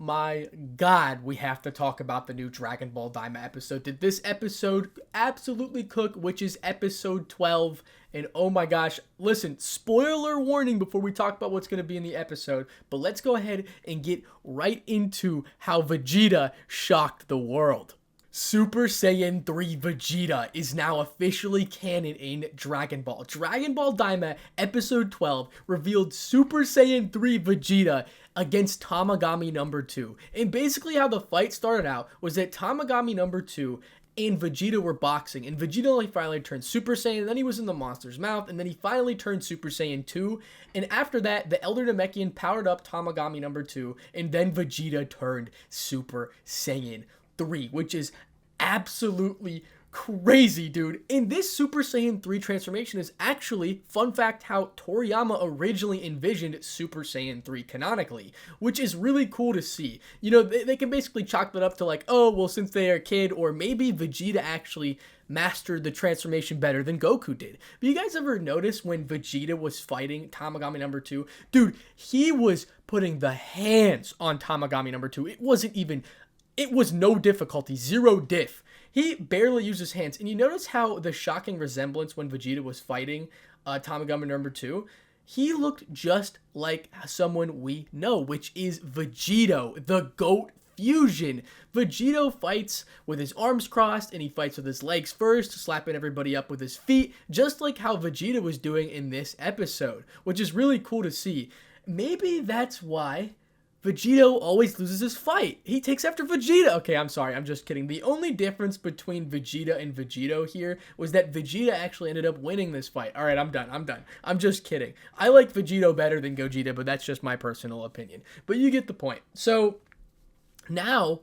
my God, we have to talk about the new Dragon Ball Daima episode. Did this episode absolutely cook, which is episode 12? And oh my gosh, listen, spoiler warning before we talk about what's going to be in the episode, but let's go ahead and get right into how Vegeta shocked the world. Super Saiyan 3 Vegeta is now officially canon in Dragon Ball. Dragon Ball Daima episode 12 revealed Super Saiyan 3 Vegeta against Tamagami number 2. And basically how the fight started out was that Tamagami number 2 and Vegeta were boxing, and Vegeta only finally turned Super Saiyan, and then he was in the monster's mouth, and then he finally turned Super Saiyan 2, and after that, the Elder Namekian powered up Tamagami number 2, and then Vegeta turned Super Saiyan 3, which is absolutely crazy, dude. And this Super Saiyan 3 transformation is actually, fun fact, how Toriyama originally envisioned Super Saiyan 3 canonically, which is really cool to see. You know, they can basically chalk that up to like, oh, well, since they are a kid, or maybe Vegeta actually mastered the transformation better than Goku did. But you guys ever notice when Vegeta was fighting Tamagami number 2? Dude, he was putting the hands on Tamagami number 2. It was no difficulty, zero diff. He barely used his hands. And you notice how the shocking resemblance when Vegeta was fighting Tamagami number 2? He looked just like someone we know, which is Vegito, the GOAT fusion. Vegito fights with his arms crossed, and he fights with his legs first, slapping everybody up with his feet, just like how Vegeta was doing in this episode, which is really cool to see. Maybe that's why Vegito always loses his fight. He takes after Vegeta. Okay, I'm sorry. I'm just kidding. The only difference between Vegeta and Vegito here was that Vegeta actually ended up winning this fight. All right, I'm done. I'm just kidding. I like Vegito better than Gogeta, but that's just my personal opinion. But you get the point. So now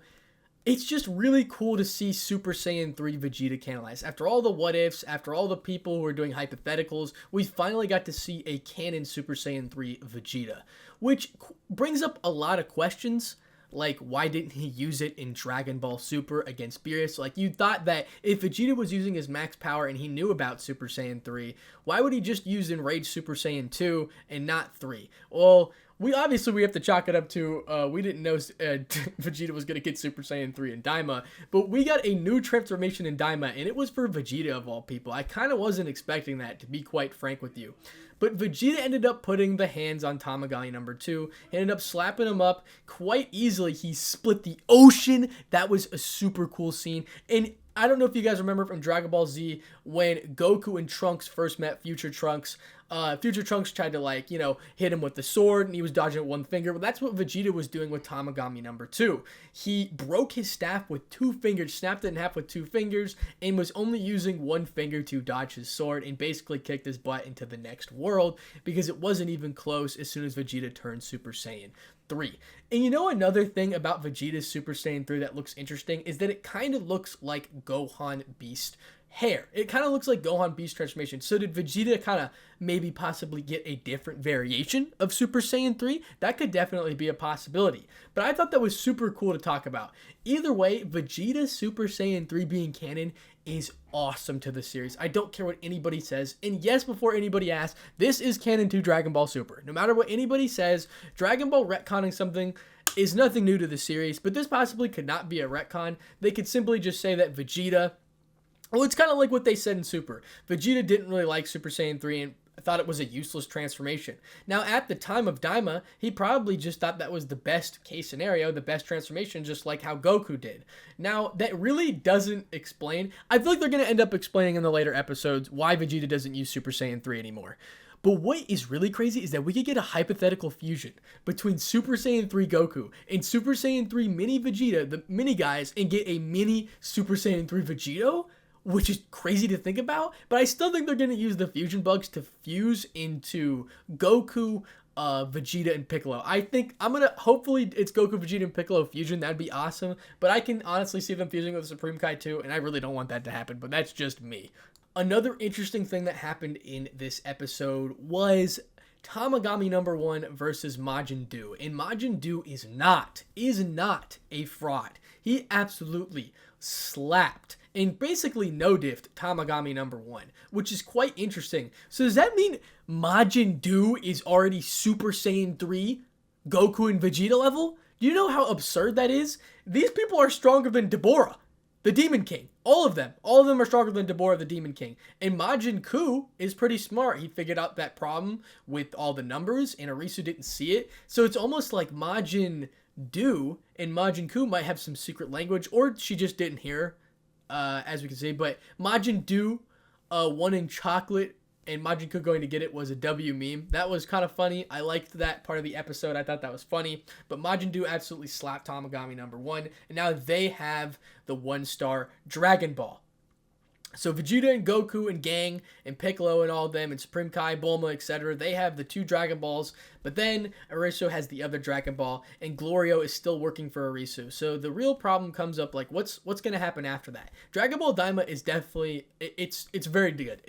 it's just really cool to see Super Saiyan 3 Vegeta canonized. After all the what ifs, after all the people who are doing hypotheticals, we finally got to see a canon Super Saiyan 3 Vegeta, which brings up a lot of questions. Like, why didn't he use it in Dragon Ball Super against Beerus? Like, you thought that if Vegeta was using his max power and he knew about Super Saiyan 3, why would he just use Enraged Super Saiyan 2 and not 3? Well, we have to chalk it up to, we didn't know Vegeta was going to get Super Saiyan 3 in Daima, but we got a new transformation in Daima, and it was for Vegeta of all people. I kind of wasn't expecting that, to be quite frank with you. But Vegeta ended up putting the hands on Tamagami number 2, ended up slapping him up quite easily. He split the ocean. That was a super cool scene. And I don't know if you guys remember from Dragon Ball Z when Goku and Trunks first met Future Trunks. Future Trunks tried to, like, you know, hit him with the sword, and he was dodging it with one finger. Well, that's what Vegeta was doing with Tamagami number 2. He broke his staff with 2 fingers, snapped it in half with 2 fingers, and was only using 1 finger to dodge his sword, and basically kicked his butt into the next world, because it wasn't even close as soon as Vegeta turned Super Saiyan 3. And you know another thing about Vegeta's Super Saiyan 3 that looks interesting is that it kind of looks like Gohan Beast hair. It kind of looks like Gohan Beast transformation. So did Vegeta kind of maybe possibly get a different variation of Super Saiyan 3? That could definitely be a possibility. But I thought that was super cool to talk about. Either way, Vegeta Super Saiyan 3 being canon is awesome to the series. I don't care what anybody says. And yes, before anybody asks, this is canon to Dragon Ball Super. No matter what anybody says, Dragon Ball retconning something is nothing new to the series, but this possibly could not be a retcon. They could simply just say that Vegeta, well, it's kind of like what they said in Super. Vegeta didn't really like Super Saiyan 3 and thought it was a useless transformation. Now, at the time of Daima, he probably just thought that was the best case scenario, the best transformation, just like how Goku did. Now, that really doesn't explain. I feel like they're going to end up explaining in the later episodes why Vegeta doesn't use Super Saiyan 3 anymore. But what is really crazy is that we could get a hypothetical fusion between Super Saiyan 3 Goku and Super Saiyan 3 Mini Vegeta, the mini guys, and get a mini Super Saiyan 3 Vegito, which is crazy to think about. But I still think they're going to use the fusion bugs to fuse into Goku, Vegeta, and Piccolo. I think hopefully it's Goku, Vegeta, and Piccolo fusion. That'd be awesome. But I can honestly see them fusing with Supreme Kai too, and I really don't want that to happen, but that's just me. Another interesting thing that happened in this episode was Tamagami number 1 versus Majin Buu. And Majin Buu is not a fraud. He absolutely slapped and basically no-diffed Tamagami number 1, which is quite interesting. So does that mean Majin Buu is already Super Saiyan 3 Goku and Vegeta level? Do you know how absurd that is? These people are stronger than Deborah, the Demon King. All of them. All of them are stronger than Deborah, the Demon King. And Majin Ku is pretty smart. He figured out that problem with all the numbers, and Arisu didn't see it. So it's almost like Majin Do and Majin Ku might have some secret language, or she just didn't hear, as we can see. But Majin Do, one in chocolate, and Majin Ku going to get it was a W meme. That was kind of funny. I liked that part of the episode. I thought that was funny. But Majin Do absolutely slapped Tamagami number 1. And now they have the 1-star Dragon Ball. So Vegeta and Goku and Gang and Piccolo and all of them and Supreme Kai, Bulma, etc. They have the 2 Dragon Balls. But then Arisu has the other Dragon Ball. And Glorio is still working for Arisu. So the real problem comes up, like, what's going to happen after that? Dragon Ball Daima is definitely, it's very good.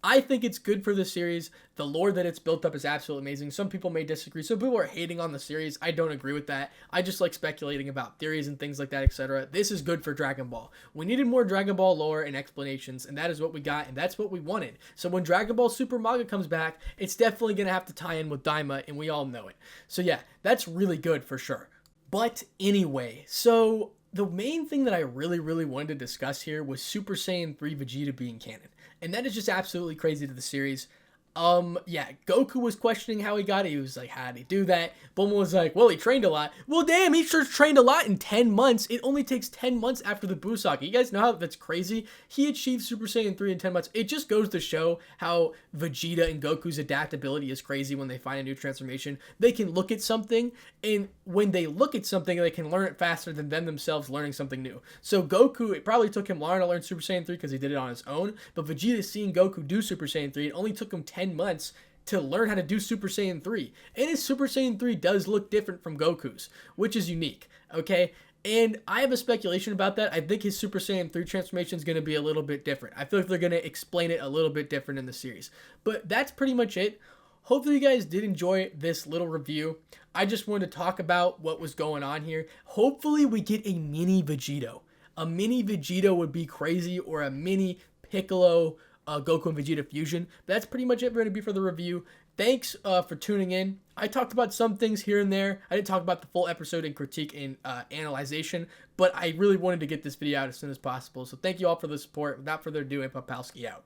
I think it's good for the series. The lore that it's built up is absolutely amazing. Some people may disagree. Some people are hating on the series. I don't agree with that. I just like speculating about theories and things like that, etc. This is good for Dragon Ball. We needed more Dragon Ball lore and explanations, and that is what we got, and that's what we wanted. So when Dragon Ball Super Manga comes back, it's definitely going to have to tie in with Daima, and we all know it. So yeah, that's really good for sure. But anyway, so the main thing that I really wanted to discuss here was Super Saiyan 3 Vegeta being canon. And that is just absolutely crazy to the series. Yeah, Goku was questioning how he got it. He was like, how did he do that? Bulma was like, well, he trained a lot. Well, damn, he sure trained a lot in 10 months. It only takes 10 months after the Busaki. You guys know how that's crazy? He achieved Super Saiyan 3 in 10 months. It just goes to show how Vegeta and Goku's adaptability is crazy when they find a new transformation. They can look at something, and when they look at something, they can learn it faster than them themselves learning something new. So Goku, it probably took him longer to learn Super Saiyan 3 because he did it on his own, but Vegeta seeing Goku do Super Saiyan 3, it only took him 10 months to learn how to do Super Saiyan 3. And his Super Saiyan 3 does look different from Goku's, which is unique, okay? And I have a speculation about that. I think his Super Saiyan 3 transformation is going to be a little bit different. I feel like they're going to explain it a little bit different in the series. But that's pretty much it. Hopefully you guys did enjoy this little review. I just wanted to talk about what was going on here. Hopefully we get a mini Vegito. A mini Vegito would be crazy, or a mini Piccolo Goku and Vegeta fusion. But that's pretty much it going to be for the review. Thanks for tuning in. I talked about some things here and there. I didn't talk about the full episode in critique and analyzation, but I really wanted to get this video out as soon as possible. So thank you all for the support. Without further ado, Anpal Palski out.